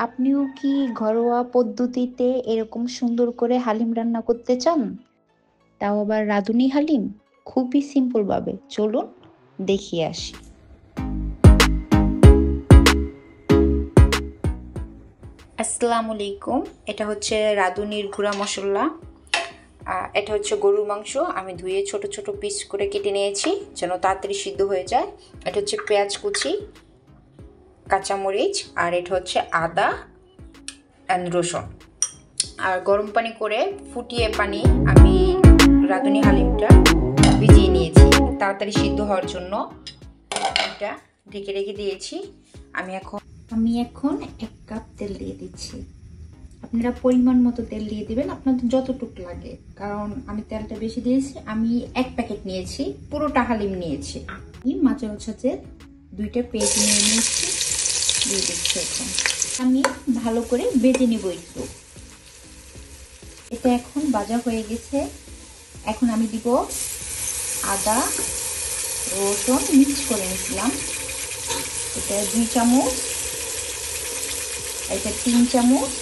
আপনিও কি ঘরোয়া পদ্ধতিতে এরকম সুন্দর করে হালিম রান্না করতে চান? তাও আবার রাঁধুনি হালিম, খুবই সিম্পল ভাবে। চলুন দেখিয়ে আসি। আসসালামু আলাইকুম। এটা হচ্ছে রাঁধুনির গুঁড়া মশলা। এটা হচ্ছে গরুর মাংস। আমি ধুয়ে ছোট ছোট পিস করে কেটে নিয়েছি যেন তাড়াতাড়ি সিদ্ধ হয়ে যায়। এটা হচ্ছে পেঁয়াজ কুচি, কাঁচামরিচ, আর এটা হচ্ছে আদা অ্যান্ড রসুন। আর গরম পানি করে ফুটিয়ে পানি আমি রাঁধুনি হালিমটা ভিজিয়ে নিয়েছি তাড়াতাড়ি সিদ্ধ হওয়ার জন্য। এটা ঢেকে রেখে দিয়েছি। আমি এখন 1 কাপ তেল দিয়ে দিচ্ছি। আপনারা পরিমাণ মতো তেল দিয়ে দিবেন, আপনাদের যতটুকু লাগে, কারণ আমি তেলটা বেশি দিয়েছি। আমি 1 প্যাকেট নিয়েছি, পুরোটা হালিম নিয়েছি। মাঝে মাঝে 2টা পেঁয়াজ নিয়ে নিয়েছি, দিয়ে দিচ্ছি। এখন আমি ভালো করে বেজে নেব একটু। এটা এখন ভাজা হয়ে গেছে। এখন আমি দিব আদা রসুন মিক্স করে নিয়েছিলাম, এটা 2 চামচ, এটা 3 চামচ।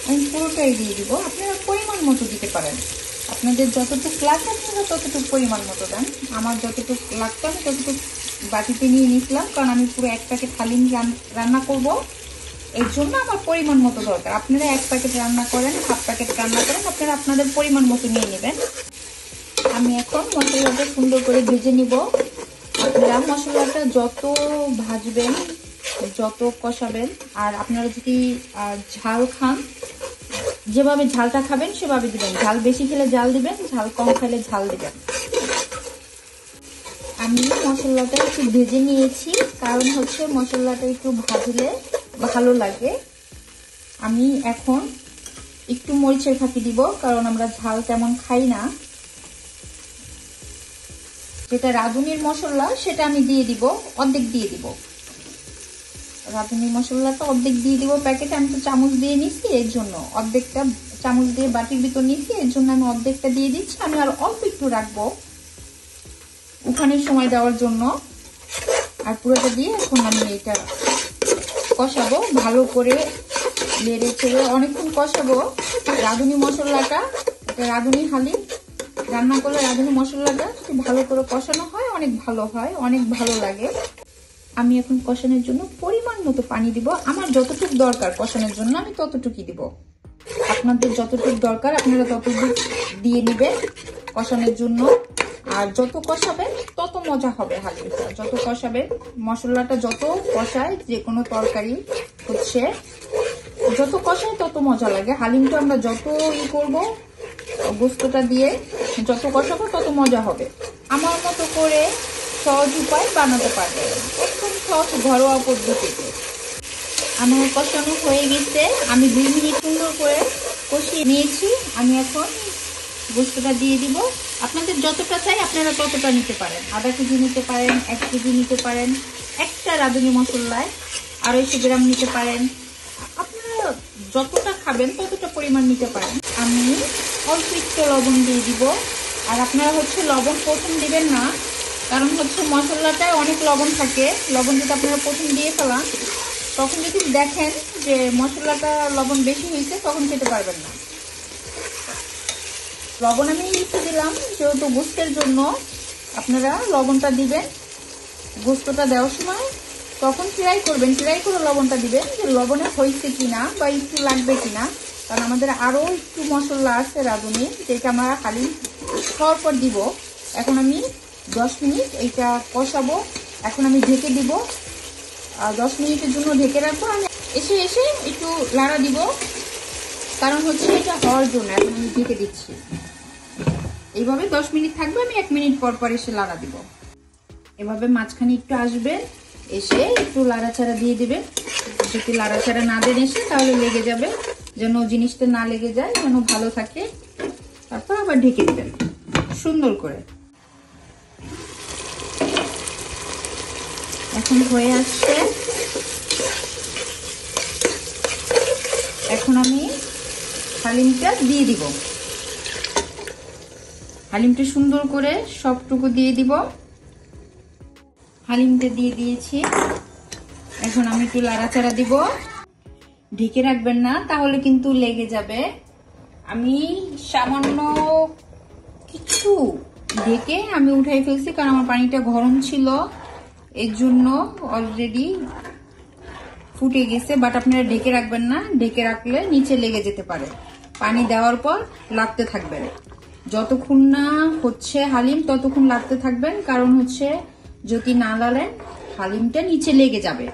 আমি পুরোটাই দিয়ে দিব। আপনারা পরিমাণ মতো দিতে পারেন, আপনাদের যতটুকু লাগবে আপনারা ততটুকু পরিমাণ মতো দেন। আমার যতটুকু লাগতো আমি ততটুকু বাটিতে নিয়ে নিয়েছিলাম, কারণ আমি পুরো 1 প্যাকেট হালিম রান্না করব, এর জন্য আমার পরিমাণ মতো দরকার। আপনারা 1 প্যাকেট রান্না করেন, 1/2 প্যাকেট রান্না করেন, আপনারা আপনাদের পরিমাণ মতো নিয়ে নেবেন। আমি এখন মশলাটা সুন্দর করে ভেজে নিব। আপনারা মশলাটা যত ভাজবেন, যত কষাবেন, আর আপনারা যদি ঝাল খান, যেভাবে ঝালটা খাবেন সেভাবে দিবেন। ঝাল বেশি খেলে ঝাল দিবেন, ঝাল কম খেলে ঝাল দিবেন। আমি মশলাটা একটু ভেজে নিয়েছি, কারণ হচ্ছে মশলাটা একটু ভাজলে ভালো লাগে। আমি এখন একটু মরিচের ফাঁকি দিব, কারণ আমরা ঝাল তেমন খাই না। যেটা রাঁধুনির মশলা সেটা আমি দিয়ে দিব, অর্ধেক দিয়ে দিব। রাঁধুনির মশলাটা অর্ধেক দিয়ে দিব প্যাকেটে। আমি তো চামচ দিয়ে নিচ্ছি, এর জন্য অর্ধেকটা চামচ দিয়ে বাটির ভিতর নিচ্ছি, এর জন্য আমি অর্ধেকটা দিয়ে দিচ্ছি। আমি আর অল্প একটু রাখবো উঠানের সময় দেওয়ার জন্য। আর পুরোটা দিয়ে এখন আমি এটা কষাবো ভালো করে, নেড়ে ছেড়ে অনেকক্ষণ কষাবো। রাঁধুনি মশলাটা, এটা রাঁধুনি হালিম রান্না করলে রাঁধুনি মশলাটা ভালো করে কষানো হয়, অনেক ভালো হয়, অনেক ভালো লাগে। আমি এখন কষানোর জন্য পরিমাণ মতো পানি দিব। আমার যতটুকু দরকার কষানোর জন্য আমি ততটুকুই দিব। আপনাদের যতটুকু দরকার আপনারা ততটুকু দিয়ে নেবেন কষানোর জন্য। আর যত কষাবেন তত মজা হবে হালিমটা। যত কষাবেন, মশলাটা যত কষায়, যে কোনো তরকারি হচ্ছে যত কষায় তত মজা লাগে। হালিমটা আমরা যত করব, গোস্তটা দিয়ে যত কষাবো তত মজা হবে। আমার মতো করে সহজ উপায় বানাতে পারবে, একদম সহজ ঘরোয়া পদ্ধতিতে। আমার কষানো হয়ে গেছে, আমি 2 মিনিট সুন্দর করে কষিয়ে নিয়েছি। আমি এখন গোস্তটা দিয়ে দিব। আপনাদের যতটা চাই আপনারা ততটা নিতে পারেন। আধা কেজি নিতে পারেন, 1 কেজি নিতে পারেন। একটা রাঁধুনি মশলায় 250 গ্রাম নিতে পারেন। আপনারা যতটা খাবেন ততটা পরিমাণ নিতে পারেন। আমি অল্প একটু লবণ দিয়ে দিব। আর আপনারা হচ্ছে লবণ প্রথম দিবেন না, কারণ হচ্ছে মশলাটায় অনেক লবণ থাকে। লবণ যদি আপনারা প্রথম দিয়ে ফেলান, তখন যদি দেখেন যে মশলাটা লবণ বেশি হয়েছে, তখন খেতে পারবেন না। লবণ আমি একটু দিলাম যেহেতু গোস্তের জন্য, আপনারা লবণটা দিবেন গোস্তটা দেওয়ার সময়। তখন ট্রাই করবেন, ট্রাই করে লবণটা দিবেন যে লবণে হয়েছে কিনা বা একটু লাগবে কিনা। কারণ আমাদের আরও একটু মশলা আছে রাঁধুনি, যেটা আমরা হালিম খাওয়ার পর দিব। এখন আমি 10 মিনিট এইটা কষাবো। এখন আমি ঢেকে দিব, 10 মিনিটের জন্য ঢেকে রাখবো। আমি এসে একটু লাড়া দিব, কারণ হচ্ছে এটা হওয়ার জন্য। এখন আমি ঢেকে দিচ্ছি, এইভাবে 10 মিনিট থাকবে। আমি 1 মিনিট পর পর এসে লাড়া দিব। এভাবে মাঝখানে একটু আসবেন, এসে একটু লাড়াচাড়া দিয়ে দিবেন। যদি লাড়াচাড়া না দেন এসে, তাহলে লেগে যাবে, যেন জিনিসটা না লেগে যায়, যেন ভালো থাকে। তারপর আবার ঢেকে দিবেন সুন্দর করে। এখন হয়ে আসছে। এখন আমি হালিমটা দিয়ে দিব। হালিমটা সুন্দর করে সবটুকু দিয়ে দিব। হালিমটা দিয়ে দিয়েছি। এখন আমি একটু লাড়াচাড়া দিব। ঢেকে রাখবেন না, তাহলে কিন্তু লেগে যাবে। আমি সামান্য কিছু ঢেকে আমি উঠাই ফেলছি, কারণ আমার পানিটা গরম ছিল, এর জন্য অলরেডি ফুটে গেছে। বাট আপনারা ঢেকে রাখবেন না, ঢেকে রাখলে নিচে লেগে যেতে পারে। পানি দেওয়ার পর লাগতে থাকবেন, যতক্ষণ না হচ্ছে হালিম ততক্ষণ লাগতে থাকবেন, কারণ হচ্ছে যদি না লাড়েন হালিমটা নিচে লেগে যাবে,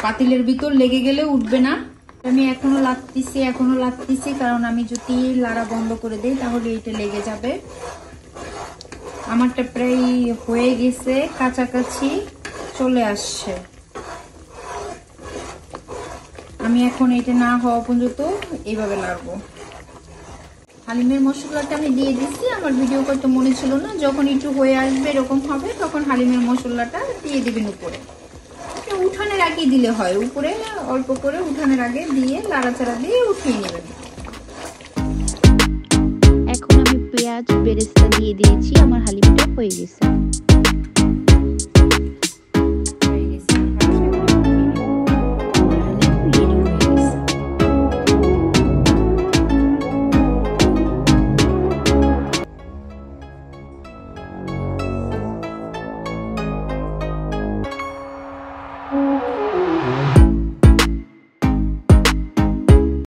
পাতিলের ভিতর লেগে গেলে উঠবে না। আমি এখনো লাগতেছি, কারণ আমি যদি লাড়া বন্ধ করে দেই তাহলে এটা লেগে যাবে। আমারটা প্রায় হয়ে গেছে, কাছাকাছি চলে আসছে। আমি এখন এটা না হওয়া পর্যন্ত এইভাবে লাড়বো। হালিমের মশলাটা আমি দিয়ে দিচ্ছি, আমার ভিডিও করতে মনে ছিল না। যখন একটু হয়ে আসবে এরকম হবে, তখন হালিমের মশলাটা দিয়ে দিবেন উপরে। উঠানের আগে দিলে হয়, উপরে অল্প করে উঠানের আগে দিয়ে লাড়াচাড়া দিয়ে উঠিয়ে নেবেন। এখন আমি পেঁয়াজ বেরেস্তা দিয়ে দিয়েছি, আমার হালিমটা হয়ে গেছে।